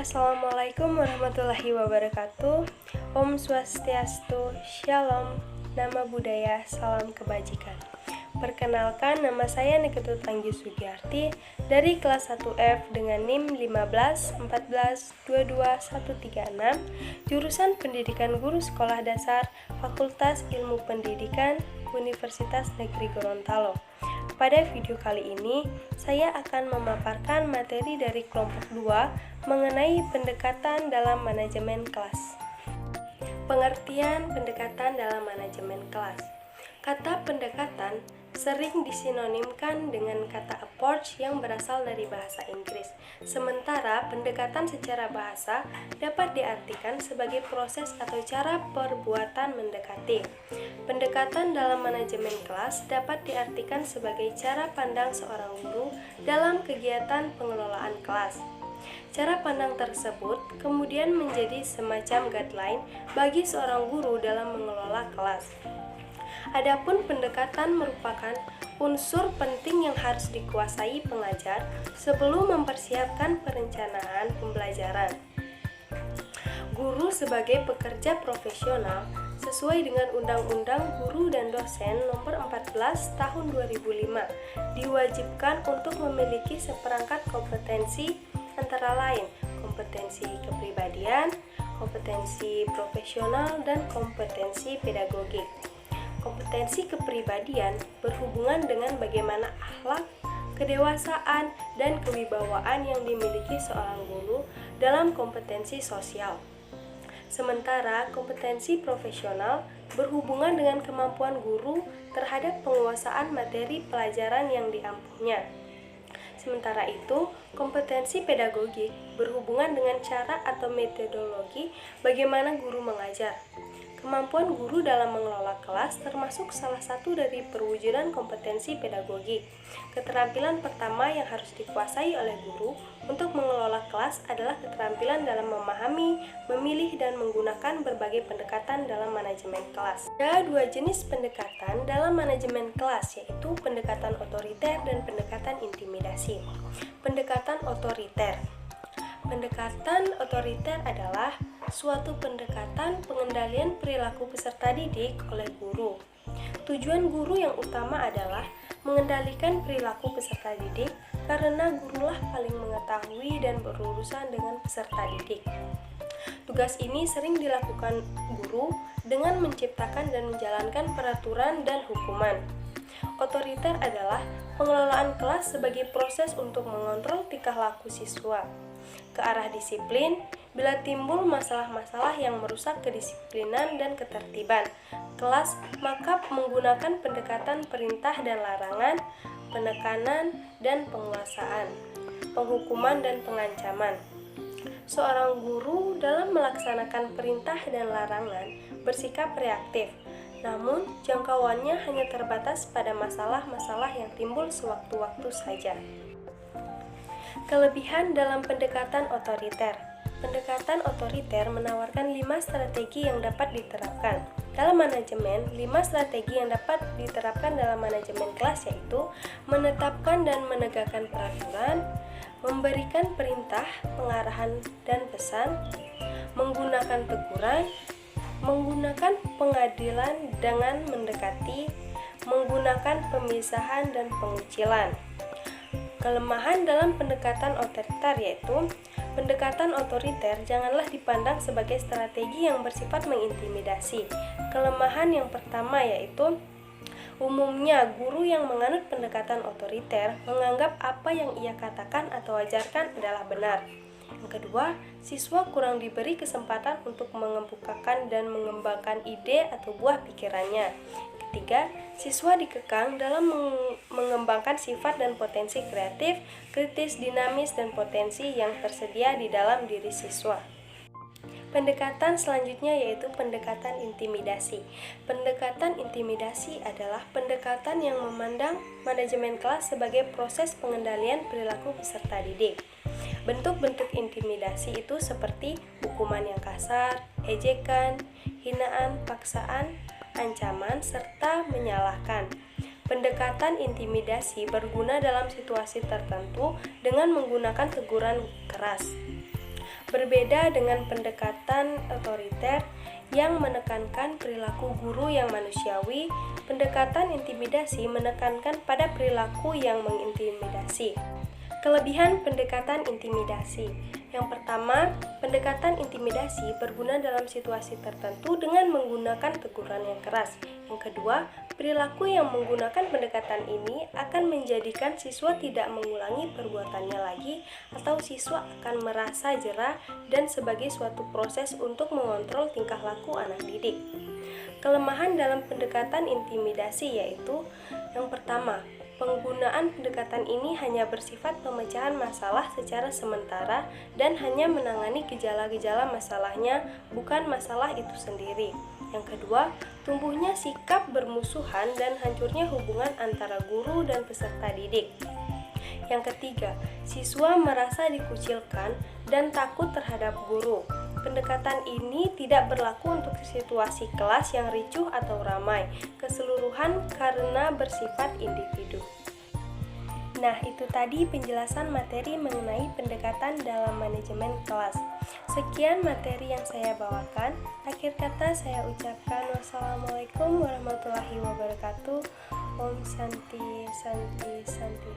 Assalamualaikum warahmatullahi wabarakatuh. Om Swastiastu, Shalom, nama budaya, salam kebajikan. Perkenalkan, nama saya Niketut Anggi Sugiyarti dari kelas 1F dengan NIM 151422136, jurusan Pendidikan Guru Sekolah Dasar, Fakultas Ilmu Pendidikan, Universitas Negeri Gorontalo. Pada video kali ini, saya akan memaparkan materi dari kelompok 2 mengenai pendekatan dalam manajemen kelas. Pengertian pendekatan dalam manajemen kelas. Kata pendekatan sering disinonimkan dengan kata approach yang berasal dari bahasa Inggris. Sementara pendekatan secara bahasa dapat diartikan sebagai proses atau cara perbuatan mendekati. Pendekatan dalam manajemen kelas dapat diartikan sebagai cara pandang seorang guru dalam kegiatan pengelolaan kelas. Cara pandang tersebut kemudian menjadi semacam guideline bagi seorang guru dalam mengelola kelas. Adapun pendekatan merupakan unsur penting yang harus dikuasai pengajar sebelum mempersiapkan perencanaan pembelajaran. Guru sebagai pekerja profesional sesuai dengan Undang-Undang Guru dan Dosen Nomor 14 Tahun 2005 diwajibkan untuk memiliki seperangkat kompetensi antara lain kompetensi kepribadian, kompetensi profesional, dan kompetensi pedagogik. Kompetensi kepribadian berhubungan dengan bagaimana akhlak, kedewasaan, dan kewibawaan yang dimiliki seorang guru dalam kompetensi sosial. Sementara kompetensi profesional berhubungan dengan kemampuan guru terhadap penguasaan materi pelajaran yang diampuhnya. Sementara itu, kompetensi pedagogik berhubungan dengan cara atau metodologi bagaimana guru mengajar. Kemampuan guru dalam mengelola kelas termasuk salah satu dari perwujudan kompetensi pedagogik. Keterampilan pertama yang harus dikuasai oleh guru untuk mengelola kelas adalah keterampilan dalam memahami, memilih, dan menggunakan berbagai pendekatan dalam manajemen kelas. Ada dua jenis pendekatan dalam manajemen kelas, yaitu pendekatan otoriter dan pendekatan intimidasi. Pendekatan otoriter. Pendekatan otoriter adalah suatu pendekatan pengendalian perilaku peserta didik oleh guru. Tujuan guru yang utama adalah mengendalikan perilaku peserta didik karena gurulah paling mengetahui dan berurusan dengan peserta didik. Tugas ini sering dilakukan guru dengan menciptakan dan menjalankan peraturan dan hukuman. Otoriter adalah pengelolaan kelas sebagai proses untuk mengontrol tingkah laku siswa ke arah disiplin bila timbul masalah-masalah yang merusak kedisiplinan dan ketertiban kelas, maka menggunakan pendekatan perintah dan larangan, penekanan dan penguasaan, penghukuman dan pengancaman. Seorang guru dalam melaksanakan perintah dan larangan bersikap reaktif, namun jangkauannya hanya terbatas pada masalah-masalah yang timbul sewaktu-waktu saja. Kelebihan dalam pendekatan otoriter. Pendekatan otoriter menawarkan 5 strategi yang dapat diterapkan dalam manajemen. 5 strategi yang dapat diterapkan dalam manajemen kelas yaitu menetapkan dan menegakkan peraturan, memberikan perintah, pengarahan dan pesan, menggunakan teguran, menggunakan pengadilan dengan mendekati, menggunakan pemisahan dan pengucilan. Kelemahan dalam pendekatan otoriter yaitu pendekatan otoriter janganlah dipandang sebagai strategi yang bersifat mengintimidasi. Kelemahan yang pertama yaitu umumnya guru yang menganut pendekatan otoriter menganggap apa yang ia katakan atau ajarkan adalah benar. Yang kedua, siswa kurang diberi kesempatan untuk mengemukakan dan mengembangkan ide atau buah pikirannya. Ketiga, siswa dikekang dalam mengembangkan sifat dan potensi kreatif, kritis, dinamis, dan potensi yang tersedia di dalam diri siswa. Pendekatan selanjutnya yaitu pendekatan intimidasi. Pendekatan intimidasi adalah pendekatan yang memandang manajemen kelas sebagai proses pengendalian perilaku peserta didik. Bentuk-bentuk intimidasi itu seperti hukuman yang kasar, ejekan, hinaan, paksaan, ancaman, serta menyalahkan. Pendekatan intimidasi berguna dalam situasi tertentu dengan menggunakan teguran keras. Berbeda dengan pendekatan otoriter yang menekankan perilaku guru yang manusiawi, pendekatan intimidasi menekankan pada perilaku yang mengintimidasi. Kelebihan pendekatan intimidasi. Yang pertama, pendekatan intimidasi berguna dalam situasi tertentu dengan menggunakan teguran yang keras. Yang kedua, perilaku yang menggunakan pendekatan ini akan menjadikan siswa tidak mengulangi perbuatannya lagi atau siswa akan merasa jera dan sebagai suatu proses untuk mengontrol tingkah laku anak didik. Kelemahan dalam pendekatan intimidasi yaitu yang pertama, penggunaan pendekatan ini hanya bersifat pemecahan masalah secara sementara dan hanya menangani gejala-gejala masalahnya, bukan masalah itu sendiri. Yang kedua, tumbuhnya sikap bermusuhan dan hancurnya hubungan antara guru dan peserta didik. Yang ketiga, siswa merasa dikucilkan dan takut terhadap guru. Pendekatan ini tidak berlaku untuk situasi kelas yang ricuh atau ramai, keseluruhan karena bersifat individu. Nah, itu tadi penjelasan materi mengenai pendekatan dalam manajemen kelas. Sekian materi yang saya bawakan. Akhir kata saya ucapkan wassalamualaikum warahmatullahi wabarakatuh. Om Santi Santi Santi.